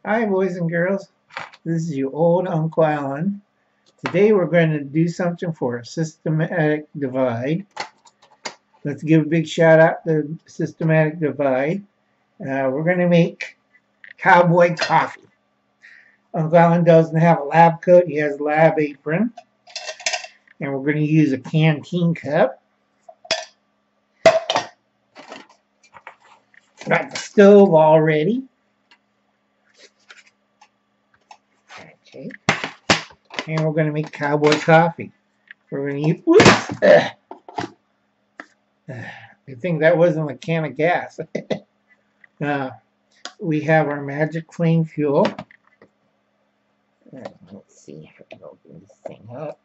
Hi, boys and girls. This is your old Uncle Alan. Today we're going to do something for a systematic divide. Let's give a big shout out to Systematic Divide. We're going to make Cowboy coffee. Uncle Alan doesn't have a lab coat, he has a lab apron. And we're going to use a canteen cup. Got the stove all ready. Okay. And we're going to make Cowboy coffee. We're going to use. Whoops! I think that wasn't a can of gas. We have our magic flame fuel. Let's see if I can open this thing up.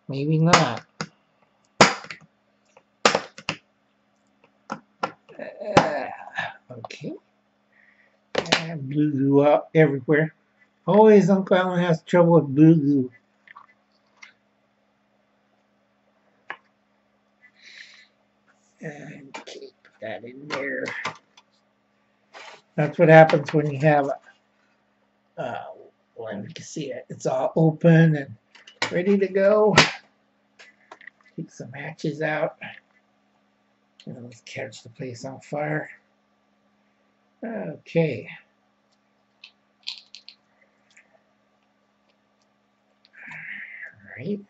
Maybe not. Okay. Blue goo out everywhere. Always Uncle Alan has trouble with blue goo. Okay, put that in there. That's what happens when you have, well, you can see it. It's all open and ready to go. Take some matches out. And let's catch the place on fire. Okay. All right.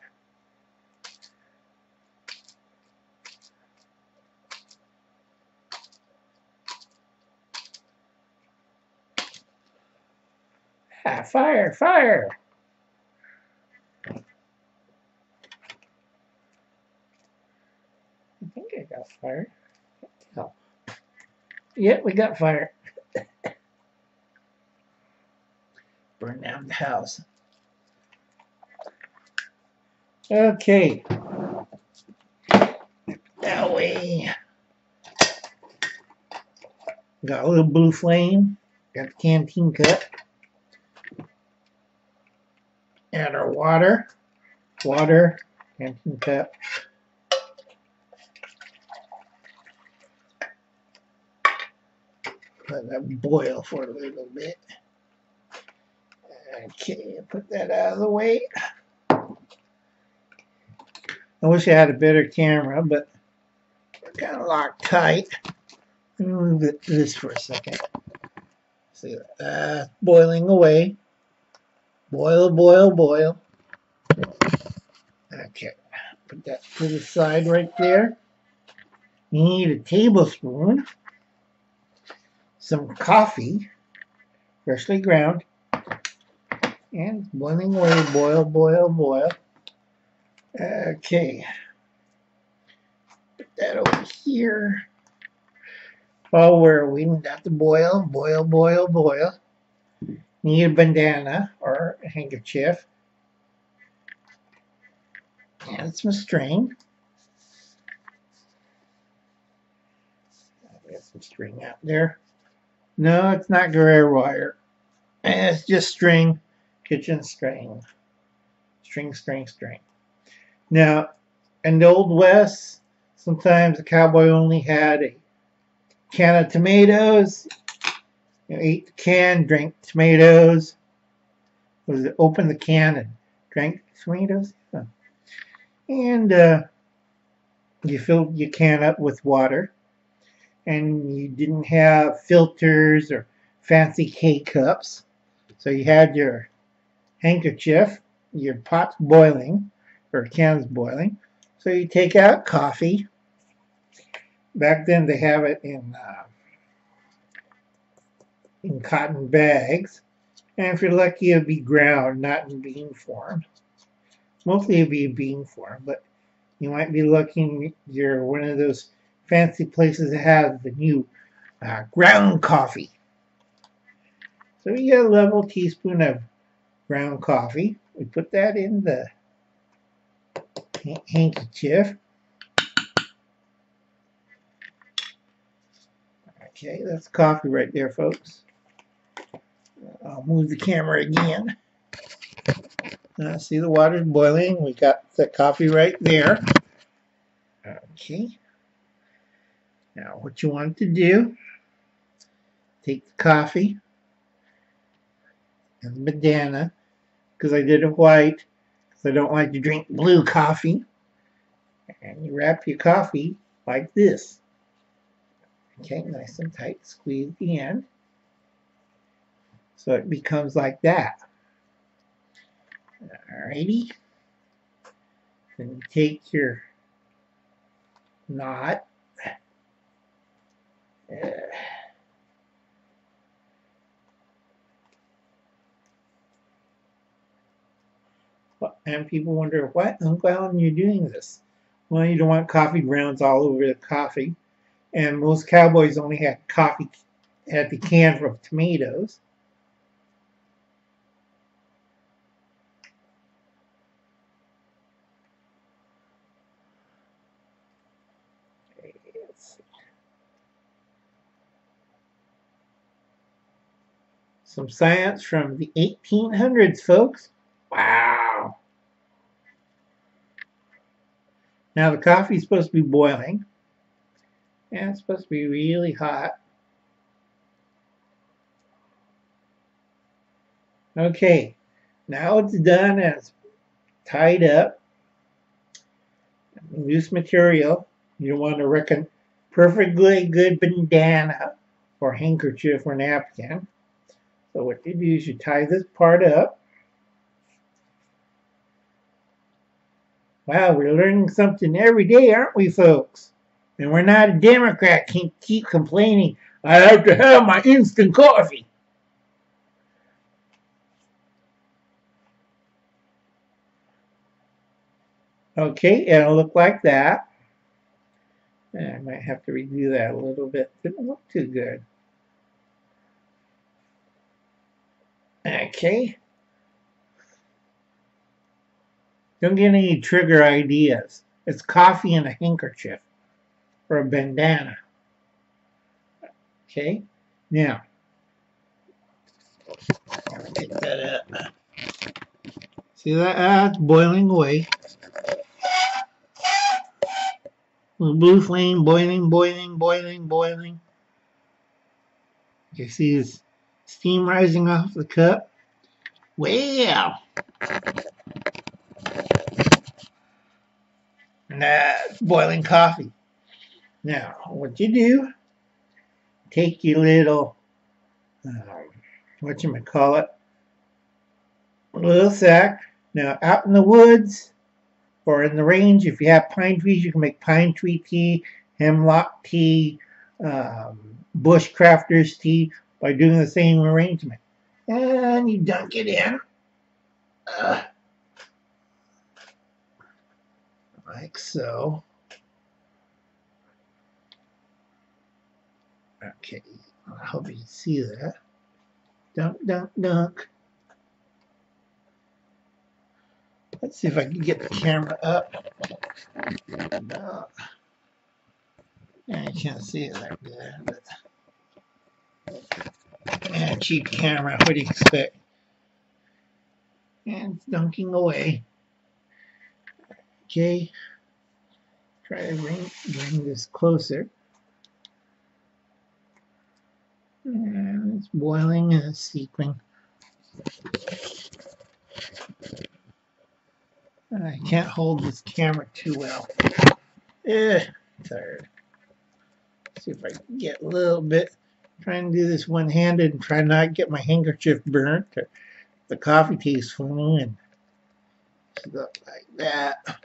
Ah, fire, fire. I think I got fire. Oh. Yeah, we got fire. Burn down the house. Okay. That way. Got a little blue flame. Got the canteen cup. Add our water. Water. Canteen cup. Let that boil for a little bit. Okay, put that out of the way. I wish I had a better camera, but we're kind of locked tight. Let me move this for a second. See that? Boiling away. Boil, boil, boil. Okay, put that to the side right there. You need a tablespoon, some coffee, freshly ground, and boiling away, boil, boil, boil. Okay, put that over here. Oh, where are we? Got to boil, boil, boil, boil. Need a bandana or a handkerchief. And some string. Got some string out there. No, it's not Guerrero wire. It's just string, kitchen string. String, string, string. Now, in the Old West, sometimes the cowboy only had a can of tomatoes. You know, ate the can, drank tomatoes. Was it open the can and drank tomatoes? Huh. And you filled your can up with water. And you didn't have filters or fancy K-cups. So you had your handkerchief, your pot's boiling, or can's boiling. So you take out coffee. Back then they have it in cotton bags. And if you're lucky, it'll be ground, not in bean form. Mostly it'll be in bean form, but you might be looking, you're one of those fancy places that have the new ground coffee. So you get a level teaspoon of ground coffee. We put that in the handkerchief. Okay, that's coffee right there, folks. I'll move the camera again. See the water's boiling. We got the coffee right there. Okay. Now what you want to do take the coffee and the bandana, because I did it white, because I don't like to drink blue coffee. And you wrap your coffee like this. Okay, nice and tight, squeeze the end. So it becomes like that. Alrighty. Then you take your knot. And people wonder, what, Uncle Alan, you're doing this? Well, you don't want coffee grounds all over the coffee. And most cowboys only had coffee at the can for tomatoes. Some science from the 1800s, folks. Wow. Now the coffee is supposed to be boiling. And it's supposed to be really hot. Okay, now it's done and it's tied up. Loose material. You want to reckon perfectly good bandana or handkerchief or napkin. So what you do is you tie this part up. Wow, we're learning something every day, aren't we, folks? And we're not a Democrat. Can't keep complaining, I have to have my instant coffee. Okay, it'll look like that. I might have to redo that a little bit. Didn't look too good. Okay. Don't get any trigger ideas. It's coffee and a handkerchief or a bandana. Okay. Now, get that up. See that? It's boiling away. The blue flame boiling, boiling, boiling, boiling. You see this steam rising off the cup? Wow! And that's boiling coffee. Now, what you do, take your little, whatchamacallit, little sack. Now, out in the woods or in the range, if you have pine trees, you can make pine tree tea, hemlock tea, bushcrafters tea by doing the same arrangement. And you dunk it in. Like so. Okay, I hope you can see that. Dunk, dunk, dunk. Let's see if I can get the camera up. No. I can't see it that good. But cheap camera, what do you expect? And it's dunking away. Okay. Try to bring this closer. And it's boiling and it's seeping. I can't hold this camera too well. Tired. See if I can get a little bit. Trying to do this one-handed and try not to get my handkerchief burnt. Or the coffee tastes funny and stuff like that.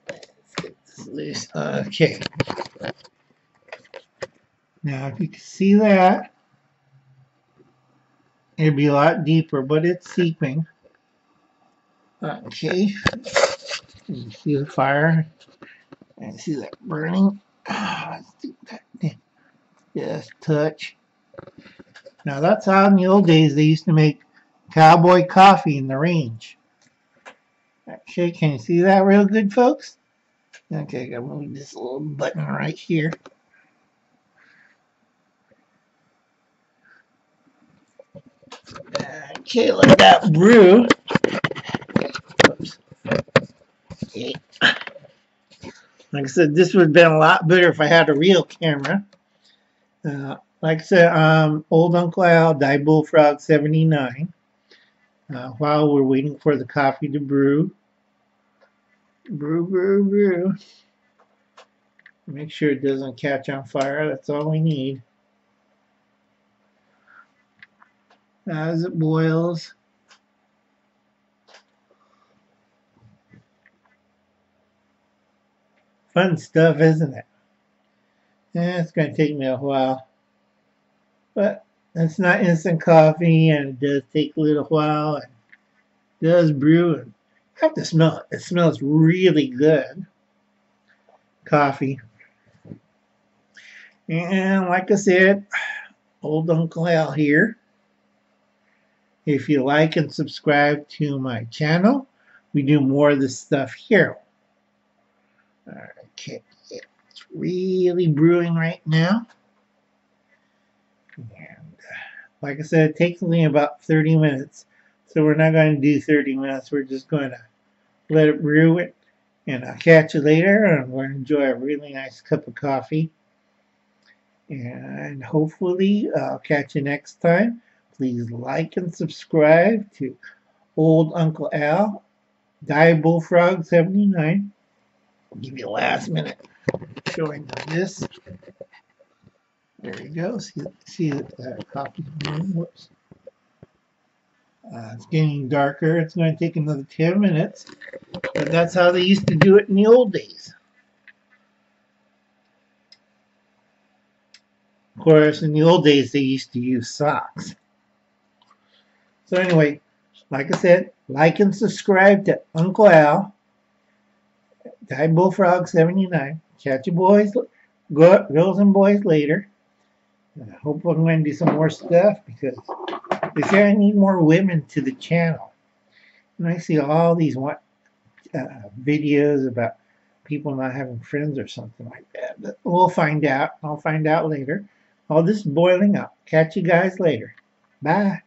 Let's get this loose. Okay. Now, if you can see that, it'd be a lot deeper, but it's seeping. Okay. You see the fire? And see that burning? Let's do that. Just touch. Now that's how in the old days they used to make cowboy coffee in the range. Okay, can you see that real good, folks? Okay, I gotta move this little button right here. Okay, let that brew. Oops. Okay. Like I said, this would have been a lot better if I had a real camera. Like I said, old Uncle Al, Die Bullfrog 79. While we're waiting for the coffee to brew. Brew, brew, brew. Make sure it doesn't catch on fire. That's all we need. As it boils. Fun stuff, isn't it? It's going to take me a while. But it's not instant coffee, and it does take a little while. And it does brew. And I have to smell it. It smells really good. Coffee. And like I said, old Uncle Al here. If you like and subscribe to my channel, we do more of this stuff here. Okay, it's really brewing right now. And like I said, it takes me about 30 minutes. So we're not going to do 30 minutes. We're just going to let it brew it. And I'll catch you later. And we're going to enjoy a really nice cup of coffee. And hopefully I'll catch you next time. Please like and subscribe to Old Uncle Al, Die Bullfrog 79. I'll give you a last minute showing of this. There you go. See the coffee. Whoops. It's getting darker. It's going to take another 10 minutes. But that's how they used to do it in the old days. Of course, in the old days, they used to use socks. So anyway, like I said, like and subscribe to Uncle Al, Die Bullfrog 79. Catch you boys, girls and boys later. I hope I'm going to do some more stuff because they say I need more women to the channel. And I see all these videos about people not having friends or something like that. But we'll find out. I'll find out later. All this is boiling up. Catch you guys later. Bye.